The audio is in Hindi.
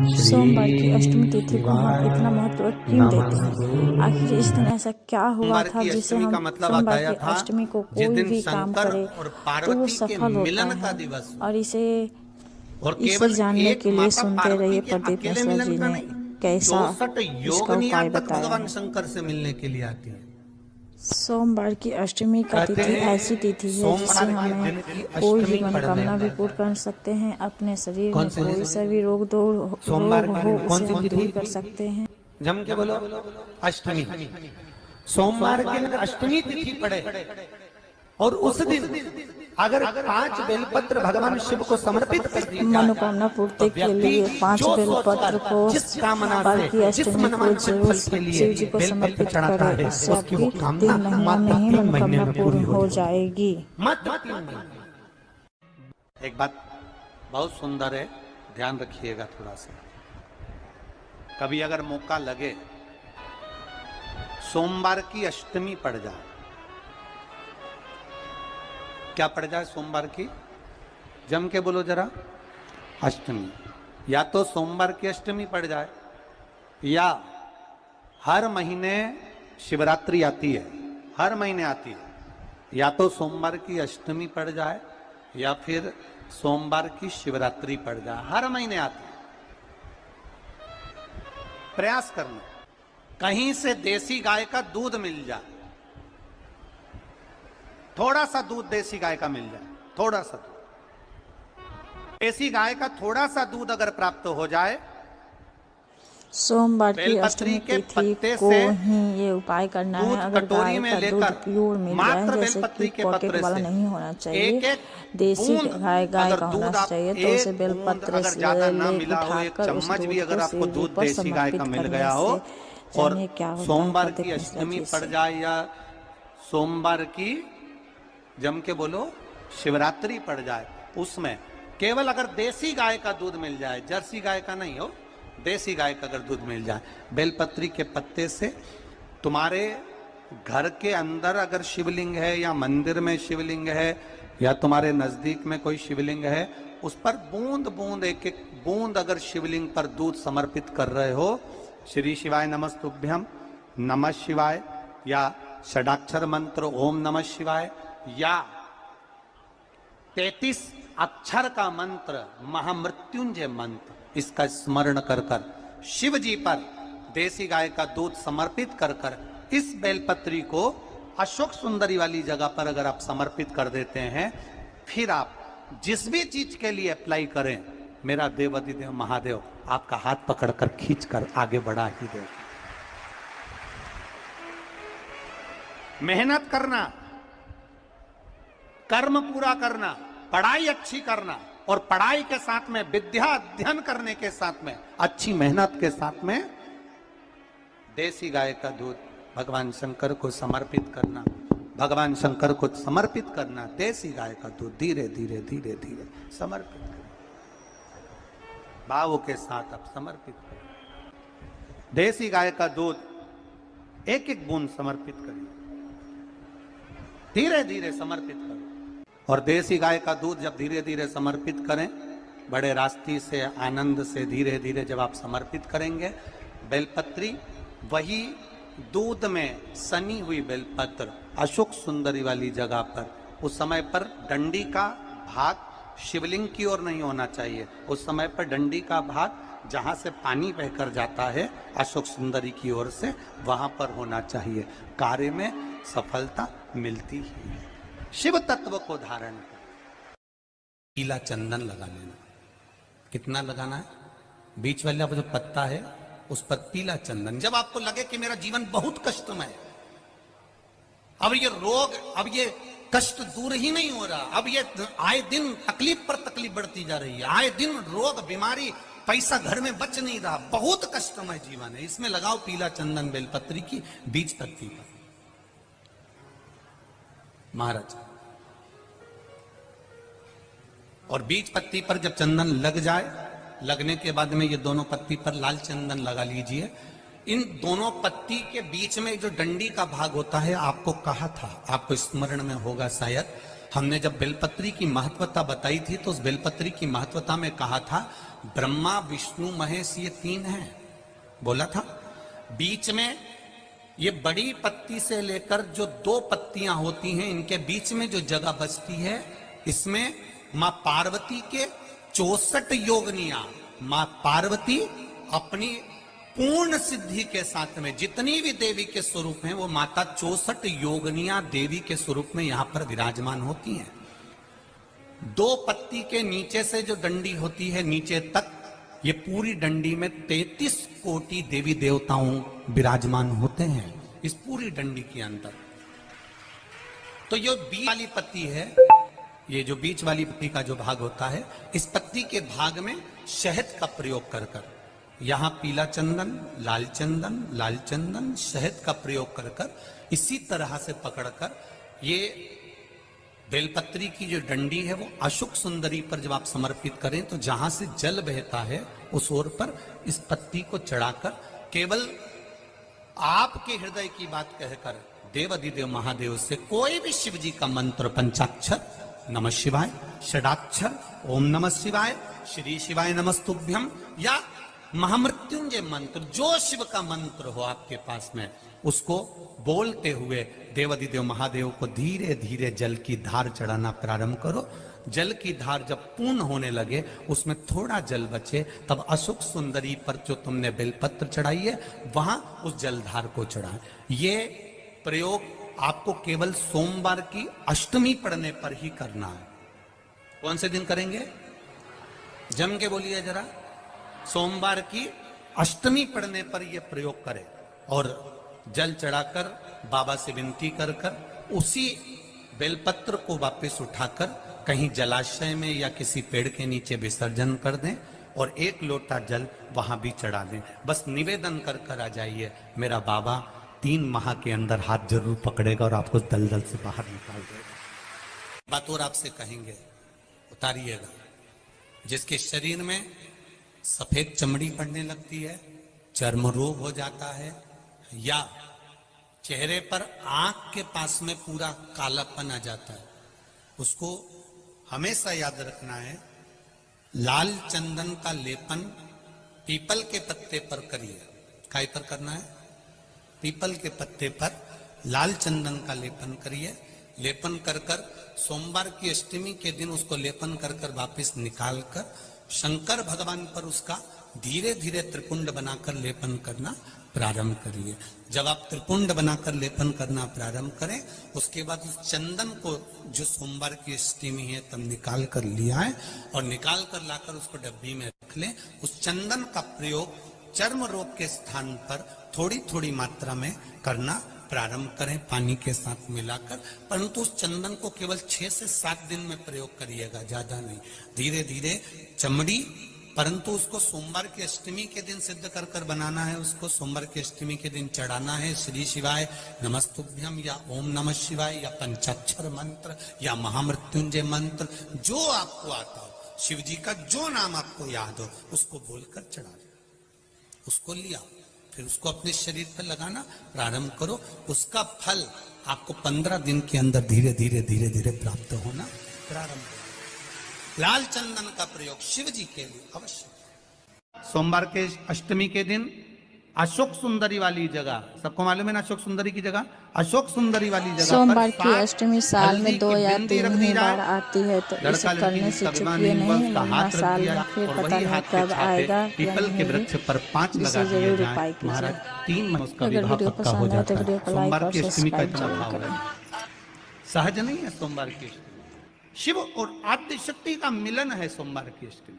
सोमवार की अष्टमी तिथि को हम इतना महत्व क्यों देते हैं? आखिर इस दिन ऐसा क्या हुआ था जिसे हम सोमवार की अष्टमी को कोई भी काम करे तो वो सफल होता है? और इसे जानने के लिए सुनते रहिए प्रदीप मिश्रा जी ने कैसा इसका उपाय बताया भगवान है। शंकर से मिलने के लिए आती है। सोमवार की अष्टमी का तिथि ऐसी तिथि है जिससे हमें कोई भी मनोकामना भी पूर्ण कर सकते हैं। अपने शरीर में कोई सा भी रोग हो उसे हम दूर कर सकते हैं। जम के बोलो अष्टमी। सोमवार के दिन अष्टमी तिथि पड़े और उस दिन अगर 5 बेलपत्र भगवान शिव को समर्पित कर दिए, मनोकामना पूर्ति के लिए 5 बेलपत्र को सोमवार की अष्टमी को जरूर शिव जी को समर्पित करें। इससे आपकी 3 महीनों में ही मनोकामना पूर्ण हो जाएगी। एक बात बहुत सुंदर है, ध्यान रखिएगा थोड़ा सा। कभी अगर मौका लगे सोमवार की अष्टमी पड़ जाए, क्या पड़ जाए सोमवार की? जम के बोलो जरा, अष्टमी। या तो सोमवार की अष्टमी पड़ जाए, या हर महीने शिवरात्रि आती है, हर महीने आती है, या तो सोमवार की अष्टमी पड़ जाए या फिर सोमवार की शिवरात्रि पड़ जाए, हर महीने आती है। प्रयास करना कहीं से देसी गाय का दूध मिल जाए, थोड़ा सा दूध देसी गाय का मिल जाए, थोड़ा सा दूध देसी गाय का, थोड़ा सा दूध अगर प्राप्त हो जाए, सोमवार की अष्टमी तिथि को ही ये उपाय करना है। अगर गाय का दूध प्योर मिल जाए, जैसे कि पॉकेट वाला नहीं होना चाहिए, देसी गाय का होना चाहिए, तो उसे बेलपत्र से उठाकर उस दूध को शिव जी पर समर्पित करने से जानिए क्या होता है। सोमवार की अष्टमी पड़ जाए या सोमवार की, जम के बोलो, शिवरात्रि पड़ जाए, उसमें केवल अगर देसी गाय का दूध मिल जाए, जर्सी गाय का नहीं हो, देसी गाय का अगर दूध मिल जाए, बेलपत्री के पत्ते से तुम्हारे घर के अंदर अगर शिवलिंग है या मंदिर में शिवलिंग है या तुम्हारे नजदीक में कोई शिवलिंग है, उस पर बूंद बूंद, एक एक बूंद अगर शिवलिंग पर दूध समर्पित कर रहे हो, श्री शिवाय नमस्तुभ्यम, नमः शिवाय, या षडाक्षर मंत्र ओम नमः शिवाय, या 33 अक्षर का मंत्र महामृत्युंजय मंत्र, इसका स्मरण कर कर शिव जी पर देसी गाय का दूध समर्पित कर कर इस बेलपत्री को अशोक सुंदरी वाली जगह पर अगर आप समर्पित कर देते हैं, फिर आप जिस भी चीज के लिए अप्लाई करें, मेरा देवाधिदेव महादेव आपका हाथ पकड़कर खींच कर आगे बढ़ा ही दे। मेहनत करना, कर्म पूरा करना, पढ़ाई अच्छी करना, और पढ़ाई के साथ में विद्या अध्ययन करने के साथ में अच्छी मेहनत के साथ में देसी गाय का दूध भगवान शंकर को समर्पित करना, भगवान शंकर को समर्पित करना, देसी गाय का दूध धीरे धीरे धीरे धीरे समर्पित करना, भावों के साथ आप समर्पित करें। देसी गाय का दूध एक एक बूंद समर्पित करिए, धीरे धीरे समर्पित करो। और देसी गाय का दूध जब धीरे धीरे समर्पित करें, बड़े रास्ते से, आनंद से धीरे धीरे जब आप समर्पित करेंगे, बेलपत्री वही दूध में सनी हुई बेलपत्र अशोक सुंदरी वाली जगह पर, उस समय पर डंडी का भाग शिवलिंग की ओर नहीं होना चाहिए, उस समय पर डंडी का भाग जहां से पानी बहकर जाता है अशोक सुंदरी की ओर से, वहां पर होना चाहिए। कार्य में सफलता मिलती ही है। शिव तत्व को धारण कर पीला चंदन लगा लेना। कितना लगाना है? बीच वाला जो पत्ता है उस पर पीला चंदन। जब आपको लगे कि मेरा जीवन बहुत कष्टमय है, अब ये रोग, अब ये कष्ट दूर ही नहीं हो रहा, अब ये आए दिन तकलीफ पर तकलीफ बढ़ती जा रही है, आए दिन रोग, बीमारी, पैसा घर में बच नहीं रहा, बहुत कष्टमय जीवन है, इसमें लगाओ पीला चंदन बेलपत्री की बीज पत्ती पर। महाराज, और बीज पत्ती पर जब चंदन लग जाए, लगने के बाद में ये दोनों पत्ती पर लाल चंदन लगा लीजिए। इन दोनों पत्ती के बीच में जो डंडी का भाग होता है, आपको कहा था, आपको स्मरण में होगा शायद, हमने जब बेलपत्री की महत्वता बताई थी तो उस बेलपत्री की महत्वता में कहा था ब्रह्मा विष्णु महेश ये तीन हैं, बोला था। बीच में ये बड़ी पत्ती से लेकर जो 2 पत्तियां होती हैं, इनके बीच में जो जगह बचती है, इसमें मां पार्वती के 64 योगनियां, मां पार्वती अपनी पूर्ण सिद्धि के साथ में जितनी भी देवी के स्वरूप हैं वो माता 64 योगनियां देवी के स्वरूप में यहां पर विराजमान होती हैं। 2 पत्ती के नीचे से जो डंडी होती है नीचे तक, ये पूरी डंडी में 33 कोटि देवी देवताओं विराजमान होते हैं इस पूरी डंडी के अंदर। तो ये बीच वाली पत्ती है, ये जो बीच वाली पत्ती का जो भाग होता है, इस पत्ती के भाग में शहद का प्रयोग कर कर, यहां पीला चंदन, लाल चंदन, शहद का प्रयोग कर कर, इसी तरह से पकड़कर ये बेलपत्री की जो डंडी है वो अशुक सुंदरी पर जब आप समर्पित करें तो जहां से जल बहता है उस ओर पर इस पत्ती को चढ़ाकर केवल आपके हृदय की बात कहकर देवाधिदेव महादेव से कोई भी शिव जी का मंत्र, पंचाक्षर, नमः शिवाय, षडाक्षर, ओम नमः शिवाय, श्री शिवाय नमस्तुभ्यम, या महामृत्युंजय मंत्र, जो शिव का मंत्र हो आपके पास में, उसको बोलते हुए देवाधिदेव महादेव को धीरे धीरे जल की धार चढ़ाना प्रारंभ करो। जल की धार जब पूर्ण होने लगे, उसमें थोड़ा जल बचे, तब अशुक सुंदरी पर जो तुमने बेलपत्र चढ़ाई है वहां उस जलधार को चढ़ाए। ये प्रयोग आपको केवल सोमवार की अष्टमी पढ़ने पर ही करना है। कौन से दिन करेंगे? जम के बोलिए जरा। सोमवार की अष्टमी पढ़ने पर यह प्रयोग करें और जल चढ़ाकर बाबा से विनती कर कर उसी बेलपत्र को वापस उठाकर कहीं जलाशय में या किसी पेड़ के नीचे विसर्जन कर दें और 1 लोटा जल वहां भी चढ़ा दें। बस निवेदन कर कर आ जाइए, मेरा बाबा 3 माह के अंदर हाथ जरूर पकड़ेगा और आपको दलदल से बाहर निकाल देगा। बात और आपसे कहेंगे, उतारिएगा। जिसके शरीर में सफेद चमड़ी पड़ने लगती है, चर्म रोग हो जाता है, या चेहरे पर आंख के पास में पूरा कालापन आ जाता है, उसको हमेशा याद रखना है, लाल चंदन का लेपन पीपल के पत्ते पर करिए। काय पर करना है? पीपल के पत्ते पर लाल चंदन का लेपन करिए। लेपन कर कर सोमवार की अष्टमी के दिन उसको लेपन कर कर वापिस निकाल कर शंकर भगवान पर उसका धीरे धीरे त्रिपुंड बनाकर लेपन करना प्रारंभ करिए। जब आप त्रिपुंड बनाकर लेपन करना प्रारंभ करें, उसके बाद उस चंदन को जो सोमवार की अष्टमी है तब निकाल कर लिया है और निकाल कर लाकर उसको डब्बी में रख लें। उस चंदन का प्रयोग चर्म रोग के स्थान पर थोड़ी थोड़ी मात्रा में करना प्रारंभ करें, पानी के साथ मिलाकर। परंतु उस चंदन को केवल 6 से 7 दिन में प्रयोग करिएगा, ज्यादा नहीं। धीरे धीरे चमड़ी, परंतु उसको सोमवार की अष्टमी के दिन सिद्ध कर कर बनाना है। उसको सोमवार की अष्टमी के दिन चढ़ाना है श्री शिवाय नमस्तुभ्यम या ओम नमः शिवाय या पंचाक्षर मंत्र या महामृत्युंजय मंत्र, जो आपको आता हो, शिव जी का जो नाम आपको याद हो उसको बोलकर चढ़ा दो। उसको लिया, फिर उसको अपने शरीर पर लगाना प्रारंभ करो। उसका फल आपको 15 दिन के अंदर धीरे धीरे धीरे धीरे प्राप्त होना प्रारंभ हो। लाल चंदन का प्रयोग शिव जी के लिए अवश्य। सोमवार के अष्टमी के दिन अशोक सुंदरी वाली जगह, सबको मालूम है ना अशोक सुंदरी की जगह? अशोक सुंदरी वाली जगह सोमवार की अष्टमी साल में 2 या 3 ही बार आती है, तो इसे करने से चुकिए नहीं, वरना साल में फिर पता नहीं कब आएगा। पीपल के वृक्ष पर 5 लगा दिए जाए, महाराज 3 महीने उसका विवाह पक्का हो जाता है। सोमवार की अष्टमी का इतना भाव है, सहज नहीं है। सोमवार की अष्टमी शिव और आद्य शक्ति का मिलन है। सोमवार की अष्टमी